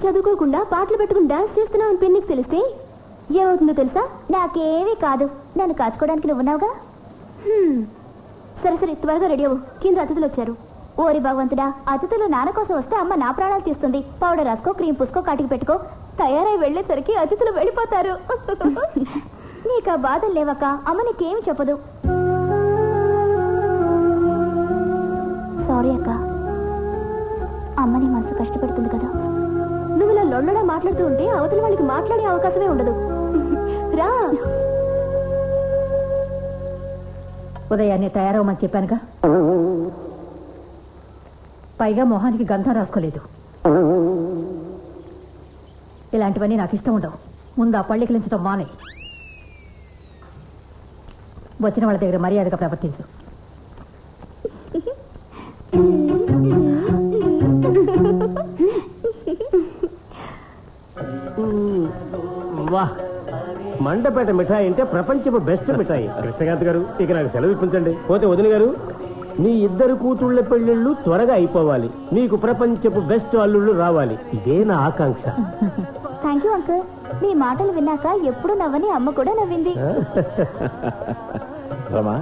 చదువుకోకుండా పాటలు పెట్టుకుని డాన్స్ చేస్తున్నావు పిన్నికి తెలిస్తే ఏమవుతుందో తెలుసా? నాకేమీ కాదు, నన్ను కాచుకోవడానికి నువ్వున్నావుగా. సరే సరే, త్వరగా రెడీ అవ్వు, కింద అతిథులు వచ్చారు. ఓరి భగవంతుడా, అతిథులు నాన్న కోసం వస్తే అమ్మ నా ప్రాణాలు తీస్తుంది. పౌడర్ రాసుకో, క్రీమ్ పూసుకో, కాటికి పెట్టుకో. తయారై వెళ్లేసరికి అతిథులు వెళ్ళిపోతారు. నీకు ఆ బాధలు లేవక్క, అమ్మ నీకేమి చెప్పదు. సారీ అక్క, అమ్మని మనసు కష్టపెడుతుంది కదా. నువ్వు ఇలా లొల్లడా మాట్లాడుతూ ఉంటే అవతల వాళ్ళకి మాట్లాడే అవకాశమే ఉండదు. రా. ఉదయాన్నే తయారవమని చెప్పానుగా. పైగా మొహానికి గంధం రాసుకోలేదు. ఇలాంటివన్నీ నాకు ఇష్టం ఉండవు. ముందు ఆ పళ్ళికిలించడం మానే. వచ్చిన వాళ్ళ దగ్గర మర్యాదగా ప్రవర్తించు. వాహ్, మండపేట మిఠాయి అంటే ప్రపంచపు బెస్ట్ మిఠాయి. కృష్ణకాంత్ గారు, ఇక నాకు సెలవు ఇప్పించండి. పోతే వదిన గారు, మీ ఇద్దరు కూతుళ్ల పెళ్లిళ్ళు త్వరగా అయిపోవాలి. మీకు ప్రపంచపు బెస్ట్ అల్లుళ్ళు రావాలి. ఇదే నా ఆకాంక్ష. Thank you uncle. మీ మాటలు విన్నాక ఎప్పుడు నవ్వని అమ్మ కూడా నవ్వింది. రమా,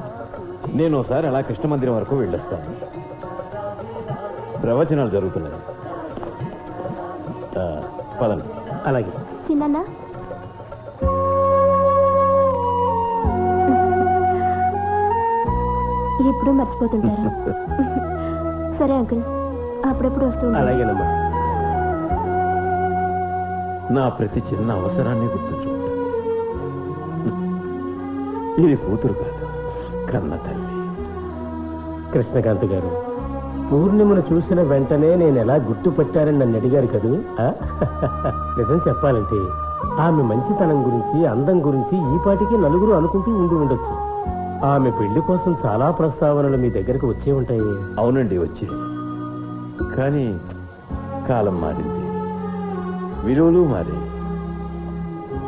నేను ఒకసారి అలా కృష్ణ మందిరం వరకు వెళ్ళొస్తాను. ప్రవచనాలు జరుగుతున్నాయి. పదండి. అలాగే. చిన్న ఎప్పుడు మర్చిపోతుంటారు. సరే అంకుల్, అప్పుడప్పుడు వస్తూ ఉంటాను. అలాగేనమ్మా. నా ప్రతి చిన్న అవసరాన్ని గుర్తుంచుకుంటా. ఇది కూతురు కాదు, కన్న తల్లి. కృష్ణకాంత్ గారు, పూర్ణిమను చూసిన వెంటనే నేను ఎలా గుర్తుపట్టారని నన్ను అడిగారు కదూ. నిజం చెప్పాలంటే ఆమె మంచితనం గురించి, అందం గురించి ఈ పాటికి నలుగురు అనుకుంటూ ఉండి ఉండొచ్చు. ఆమె పెళ్లి కోసం చాలా ప్రస్తావనలు మీ దగ్గరకు వచ్చే ఉంటాయి. అవునండి, వచ్చి. కానీ కాలం మారింది, విలువలు మారి.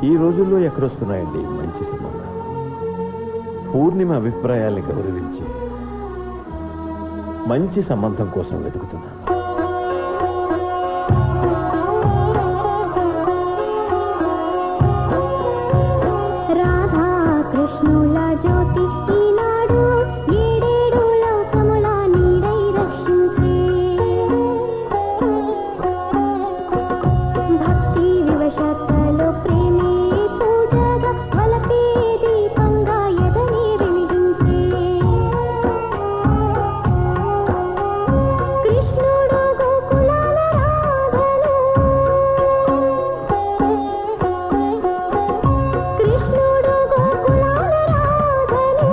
ఈ రోజుల్లో ఎక్కడొస్తున్నాయండి మంచి సంబంధాలు? పూర్ణిమ అభిప్రాయాల్ని గౌరవించి మంచి సంబంధం కోసం వెతుకుతున్నాను. రాధా కృష్ణుల జ్యోతి ఈనాడు ఏడేడు లోకముల నీడై రక్షించే. భక్తి వివశతలో ప్రేమే పూజగా వలపే దీపంగా ఎదని వెలిగించే. కృష్ణుడు గోకులాల రాధను, కృష్ణుడు గోకులాల రాధను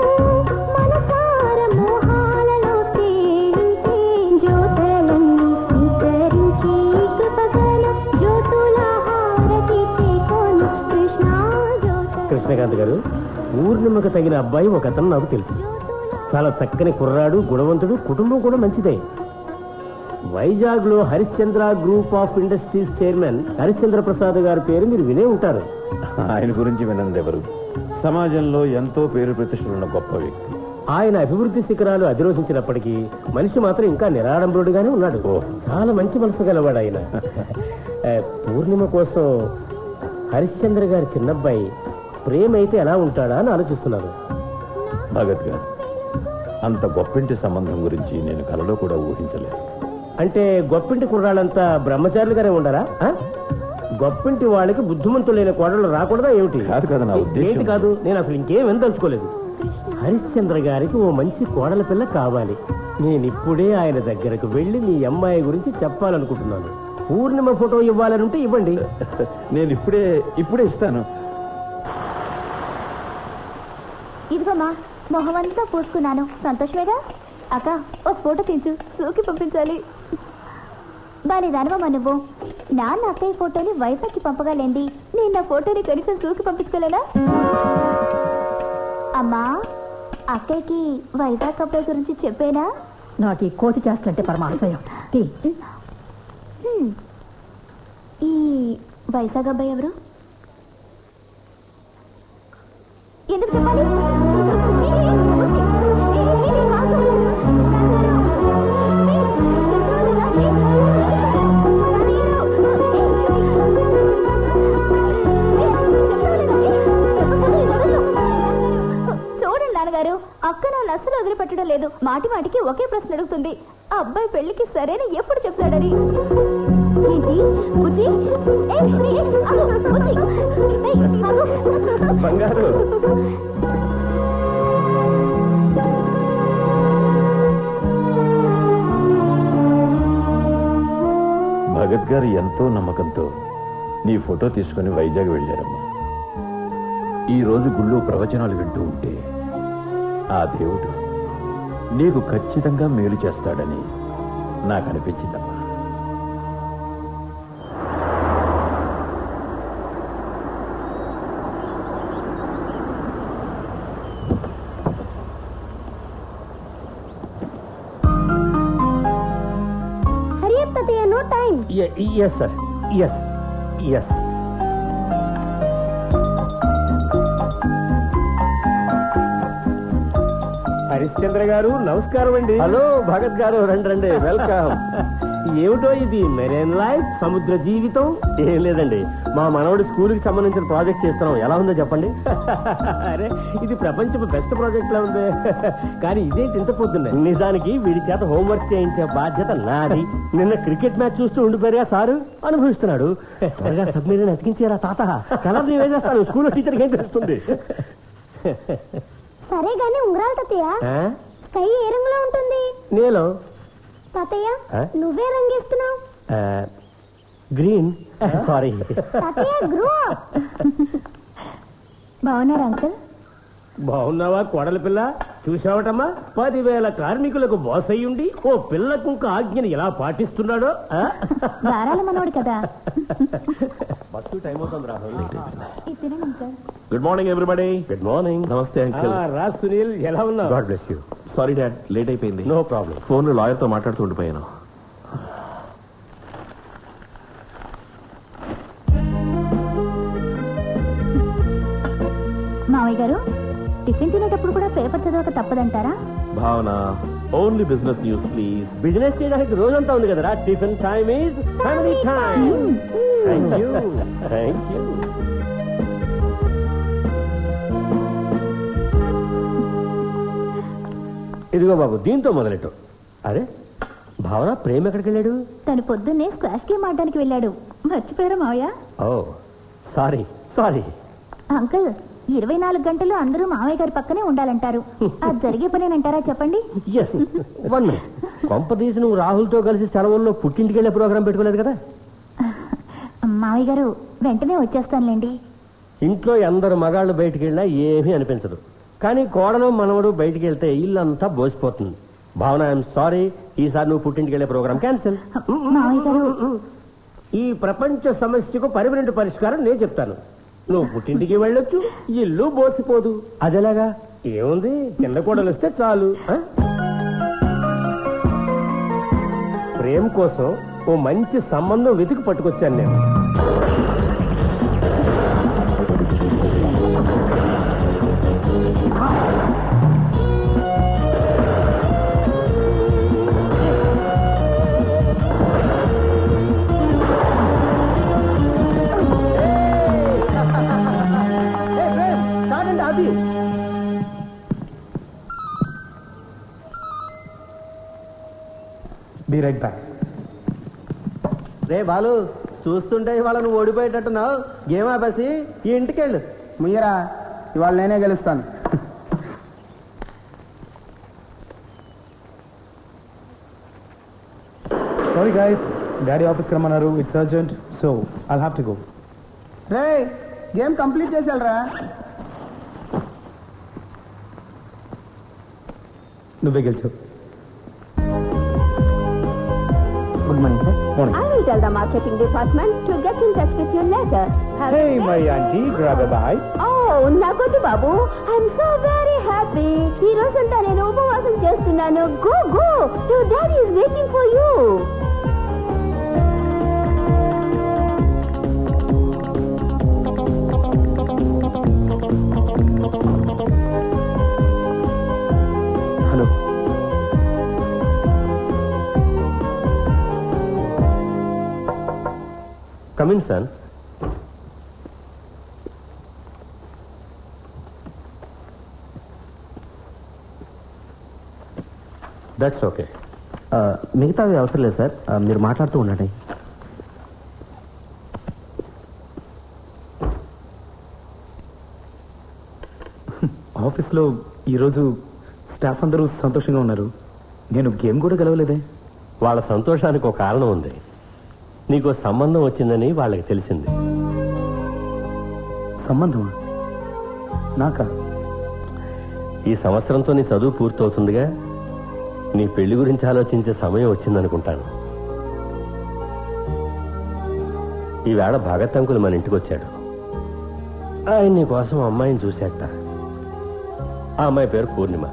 మనసార మోహాలలో తేలించే. జ్యోతులన్నీ స్వీకరించి కృపగల జ్యోతుల హారతి చేకొను కృష్ణ జ్యోత. కృష్ణకాంత్ గారు, పూర్ణిమకు తగిన అబ్బాయి ఒక అతను నాకు తెలుసు. చాలా చక్కని కుర్రాడు, గుణవంతుడు, కుటుంబం కూడా మంచిదే. వైజాగ్ లో Harishchandra group of industries chairman Harishchandra Prasad గారి పేరు మీరు వినే ఉంటారు. ఆయన గురించి వినండి ఎవరు? సమాజంలో ఎంతో పేరు ప్రతిష్టలున్న గొప్ప వ్యక్తి. ఆయన అభివృద్ధి శిఖరాలు అధిరోహించినప్పటికీ మనిషి మాత్రం ఇంకా నిరాడంబరుడుగానే ఉన్నాడు. చాలా మంచి మనసు గలవాడు ఆయన. పూర్ణిమ కోసం హరిశ్చంద్ర గారి చిన్నబ్బాయి ప్రేమ అయితే ఎలా ఉంటాడా అని ఆలోచిస్తున్నారు. భగత్ గారు, అంత గొప్పింటి సంబంధం గురించి నేను కలలో కూడా ఊహించలేదు. అంటే గొప్పింటి కుర్రాళ్ళంతా బ్రహ్మచారులుగానే ఉండరా? గొప్పింటి వాళ్ళకి బుద్ధిమంతులైన కోడళ్ళు రాకూడదా ఏమిటి? కాదు కదా నా ఉద్దేశం. ఏంటి కాదు, నేను అసలు ఇంకేం వినదలుచుకోలేదు. హరిశ్చంద్ర గారికి ఓ మంచి కోడల పిల్ల కావాలి. నేను ఇప్పుడే ఆయన దగ్గరకు వెళ్లి మీ అమ్మాయి గురించి చెప్పాలనుకుంటున్నాను. పూర్ణిమ ఫోటో ఇవ్వాలనుంటే ఇవ్వండి. నేను ఇప్పుడే ఇస్తాను. ఇదిగోమ్మా, మొహమంతా పూసుకున్నాను. సంతోషమేగా? అక్క, ఒక ఫోటో తీంచు, సూకి పంపించాలి. బానే దానవమ్మా నువ్వు. నాన్న అక్కయ్య ఫోటోని వైజాగ్కి పంపగాలేండి, నేను నా ఫోటోని కనీసం సూకి పంపించుకోలేనా? అమ్మా, అక్కయ్యకి వైజాగ్ అబ్బాయి గురించి చెప్పేనా? నాకు ఈ కోతి చేస్తంటే పరమాశయం. ఈ వైజాగ్ అబ్బాయి ఎవరు? ఎందుకు చెప్పాలి? సరేనా ఎప్పుడు చెప్తాడని. ఏంటి బుజ్జి? బుజ్జి బంగారు భగత్ గారు ఎంతో నమ్మకంతో నీ ఫోటో తీసుకుని వైజాగ్ వెళ్ళారమ్మా. ఈ రోజు గుళ్ళో ప్రవచనాలు వింటూ ఉంటే ఆ దేవుడు నీకు ఖచ్చితంగా మేలు చేస్తాడని నాకు అనిపించిందమ్మా. no time. Yes, sir. Yes. Harishchandra గారు నమస్కారం అండి. హలో భగత్ గారు, రండి వెల్కమ్. ఏమిటో ఇది మెరైన్ లైఫ్, సముద్ర జీవితం? ఏం లేదండి, మా మనవడి స్కూల్ కి సంబంధించిన ప్రాజెక్ట్ చేస్తున్నాం. ఎలా ఉందో చెప్పండి. అరే ఇది ప్రపంచపు బెస్ట్ ప్రాజెక్ట్ లా ఉంది. కానీ ఇదేంటి ఇంత పొద్దున్నే? నిజానికి వీడి చేత హోంవర్క్ చేయించే బాధ్యత నాది. నిన్న క్రికెట్ మ్యాచ్ చూస్తూ ఉండిపోయారుగా సారు, అనుభవిస్తున్నాడు. త్వరగా సబ్మెరీన్ అతికించారా తాత? కలర్ నీవే చేస్తాను, స్కూల్లో టీచర్కి ఏం తెలుస్తుంది? సరే గానీ ఉంగరాలు తాతయ్య, స్కై ఏ రంగులో ఉంటుంది? నీలో. తాతయ్య నువ్వే రంగేస్తున్నావు? గ్రీన్. సారీ తాతయ్య, గ్రో అప్. బాగున్నారా అంకుల్? బాగున్నావా కోడల పిల్ల? చూసావటమ్మా, 10,000 కార్మికులకు బాస్ అయ్యుండి ఓ పిల్లకు ఆజ్ఞని ఎలా పాటిస్తున్నాడో. దారాల మనోడు కదా. బస్సు టైం అవుతుంది Rahul. Good morning everybody. Good morning. Namaste uncle. రా సునీల్, ఎలా ఉన్నావు? God bless you. Sorry dad, late అయిపోయింది. No problem. ఫోన్ లో లాయర్ తో మాట్లాడుతూ ఉండిపోయాను. మావయ్య గారు, టిఫిన్ తినేటప్పుడు కూడా పేపర్ చదవక తప్పదంటారా? భావన, only business news please. Business చేయడానికి రోజంతా ఉంది కదరా. Tiffin time is family time. Thank you. ఇదిగో బాబు, దీంతో మొదలెట్టు. అరే భావన, ప్రేమ ఎక్కడికి వెళ్ళాడు? తను పొద్దున్నే స్క్వాష్ గేమ్ ఆడడానికి వెళ్ళాడు. మర్చిపోయారా మావయ్య? ఓ సారీ. అంకుల్, 24 గంటలు అందరూ మావయ్య గారి పక్కనే ఉండాలంటారు. అది జరిగే పనేనంటారా చెప్పండి? Yes, 1 minute. కొంపదీసి నువ్వు రాహుల్తో కలిసి సెలవుల్లో పుట్టింటికి వెళ్ళే ప్రోగ్రాం పెట్టుకోలేదు కదా? మావయ్య గారు, వెంటనే వచ్చేస్తానులేండి. ఇంట్లో ఎందరు మగాళ్ళు బయటికి వెళ్ళినా ఏమీ అనిపించదు. కానీ కోడలు మనవడు బయటికి వెళ్తే ఇల్లంతా బోసిపోతుంది. భావన, ఐఎమ్ సారీ, ఈసారి నువ్వు పుట్టింటికి వెళ్ళే ప్రోగ్రాం క్యాన్సిల్. మావయ్య గారు, ఈ ప్రపంచ సమస్యకు పర్మనెంట్ పరిష్కారం నేను చెప్తాను. నువ్వు పుట్టింటికి వెళ్ళొచ్చు, ఇల్లు బోసిపోదు. అదేలాగా ఏముంది, కింద కోడలు వస్తే చాలు. ప్రేమ కోసం ఓ మంచి సంబంధం వెతికి పట్టుకొచ్చాను నేను. Be right back. రే బాలు, చూస్తుంటే ఇవాళ నువ్వు ఓడిపోయేటట్టున్నావు. గేమ్ ఆపేసి ఈ ఇంటికి వెళ్ళు. ముయ్యరా, ఇవాళ నేనే గెలుస్తాను. Sorry guys, డాడీ ఆఫీస్కి రమ్మన్నారు. It's urgent, so I'll have to go. రే, గేమ్ కంప్లీట్ చేసేయాలరా. నువ్వే గెలిచావు. Good morning, sir. Morning. I will tell the marketing department to get in touch with you later. Hey, my auntie, grab a bite. Oh, nakodu babu, I'm so very happy. ఈ రోజంతా నేను ఉపవాసం చేస్తున్నాను. Go, your daddy is waiting for you. Hello. Come in, son. That's okay. మిగతావి అవసరం లేదు sir, మీరు మాట్లాడుతూ ఉండండి. ఆఫీస్లో ఈరోజు స్టాఫ్ అందరూ సంతోషంగా ఉన్నారు. నేను గేమ్ కూడా గెలవలేదే. వాళ్ళ సంతోషానికి ఒక కారణం ఉంది. నీకు సంబంధం వచ్చిందని వాళ్ళకి తెలిసింది. సంబంధమా? నాకా? ఈ సంవత్సరంతో నీ చదువు పూర్తవుతుందిగా, నీ పెళ్లి గురించి ఆలోచించే సమయం వచ్చిందనుకుంటాను. ఈవేళ భగత్ అంకుల్ మన ఇంటికి వచ్చాడు. ఆయన నీ కోసం అమ్మాయిని చూశాట. ఆ అమ్మాయి పేరు పూర్ణిమ.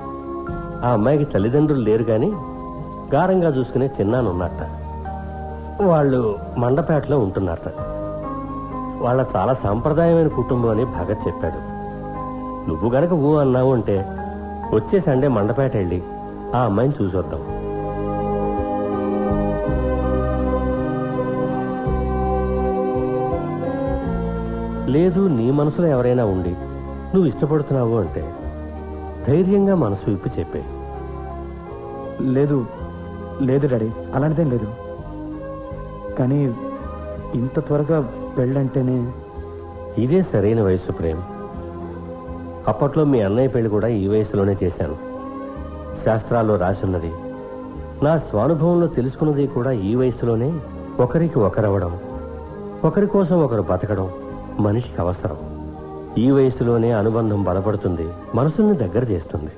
ఆ అమ్మాయికి తల్లిదండ్రులు లేరు గాని గారంగా చూసుకునే చిన్నానున్నట్ట. వాళ్ళు మండపేటలో ఉంటున్నారట. వాళ్ళ చాలా సాంప్రదాయమైన కుటుంబం అని భగత్ చెప్పాడు. నువ్వు గనక ఊ అన్నావు అంటే వచ్చే సండే మండపేట వెళ్ళి ఆ అమ్మాయిని చూసొద్దాం. లేదు నీ మనసులో ఎవరైనా ఉండి నువ్వు ఇష్టపడుతున్నావు అంటే ధైర్యంగా మనసు విప్పి చెప్పే. లేదు లేదు డాడీ, అలాంటిదేం లేదు. కానీ ఇంత త్వరగా పెళ్ళంటేనే. ఇదే సరైన వయసు ప్రేమ్. అప్పట్లో మీ అన్నయ్య పెళ్లి కూడా ఈ వయసులోనే చేశాను. శాస్త్రాల్లో రాసున్నది, నా స్వానుభవంలో తెలుసుకున్నది కూడా ఈ వయసులోనే. ఒకరికి ఒకరవడం, ఒకరి కోసం ఒకరు బతకడం మనిషికి అవసరం. ఈ వయసులోనే అనుబంధం బలపడుతుంది, మనసుల్ని దగ్గర చేస్తుంది.